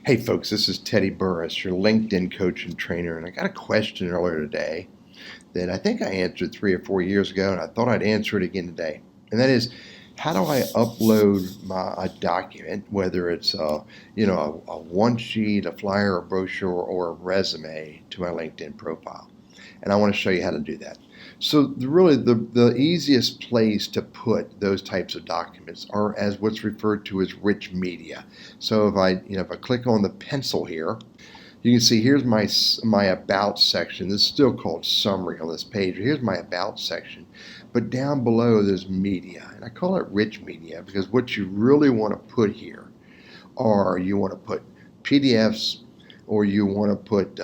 Hey folks, this is Teddy Burriss, your LinkedIn coach and trainer, and I got a question earlier today that I think I answered 3 or 4 years ago, and I thought I'd answer it again today. And that is, how do I upload a document, whether it's a one sheet, a flyer, a brochure, or a resume, to my LinkedIn profile? And I want to show you how to do that. So the easiest place to put those types of documents are as what's referred to as rich media. So if I click on the pencil here, you can see here's my about section. This is still called summary on this page. Here's my about section, but down below there's media, and I call it rich media because what you really want to put here are you want to put PDFs, or you want to put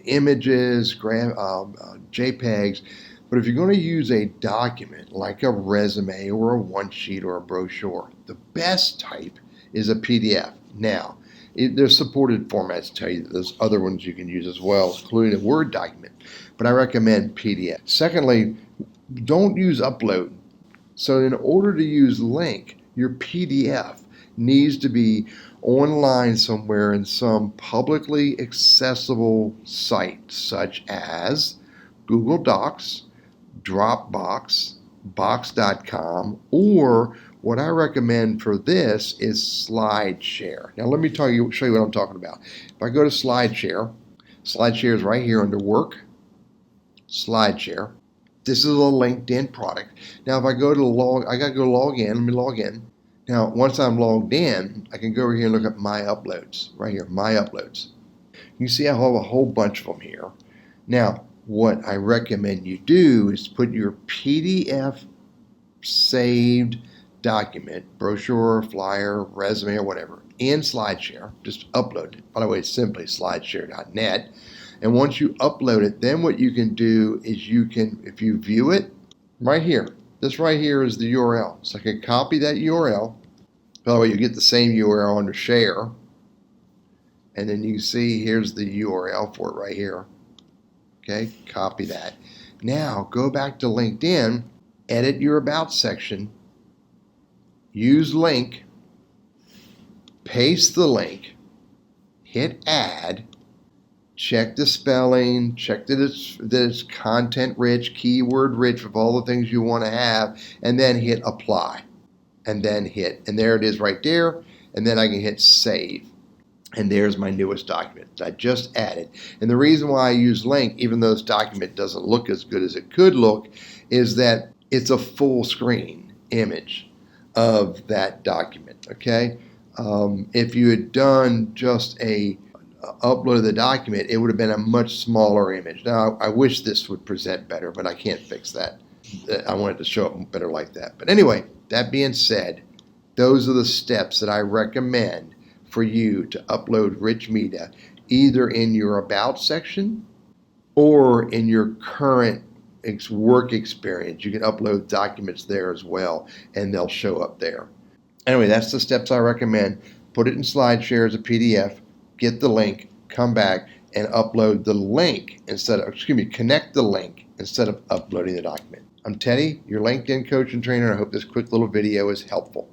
images, JPEGs. But if you're going to use a document like a resume or a one sheet or a brochure, the best type is a PDF. Now, there's supported formats to tell you that there's other ones you can use as well, including a Word document, but I recommend PDF. Secondly, don't use upload. So in order to use link, your PDF needs to be online somewhere in some publicly accessible site, such as Google Docs, Dropbox, Box.com, or what I recommend for this is Slideshare. Now let me show you what I'm talking about. If I go to Slideshare, Slideshare is right here under Work, Slideshare. This is a LinkedIn product. Now if I go to I gotta go log in. Let me log in. Now once I'm logged in, I can go over here and look at my uploads. Right here, my uploads. You see I have a whole bunch of them here. Now what I recommend you do is put your PDF saved document, brochure, flyer, resume, or whatever, in Slideshare. Just upload it. By the way, it's simply slideshare.net. And once you upload it, then what you can do is you can, if you view it, right here, this right here is the URL. So I can copy that URL. By the way, you get the same URL under share. And then you can see here's the URL for it right here. Okay, copy that. Now go back to LinkedIn, edit your about section, use link, paste the link, hit add, check the spelling, check that it's content rich, keyword rich with all the things you want to have, and then hit apply. And then and there it is right there, and then I can hit save. And there's my newest document that I just added. And the reason why I use link, even though this document doesn't look as good as it could look, is that it's a full screen image of that document, okay? If you had done just a upload of the document, it would have been a much smaller image. Now, I wish this would present better, but I can't fix that. I wanted to show it better like that. But anyway, that being said, those are the steps that I recommend for you to upload rich media, either in your about section or in your current work experience. You can upload documents there as well, and they'll show up there. Anyway, that's the steps I recommend. Put it in Slideshare as a PDF, get the link, come back, and upload the link connect the link instead of uploading the document. I'm Teddy, your LinkedIn coach and trainer. I hope this quick little video is helpful.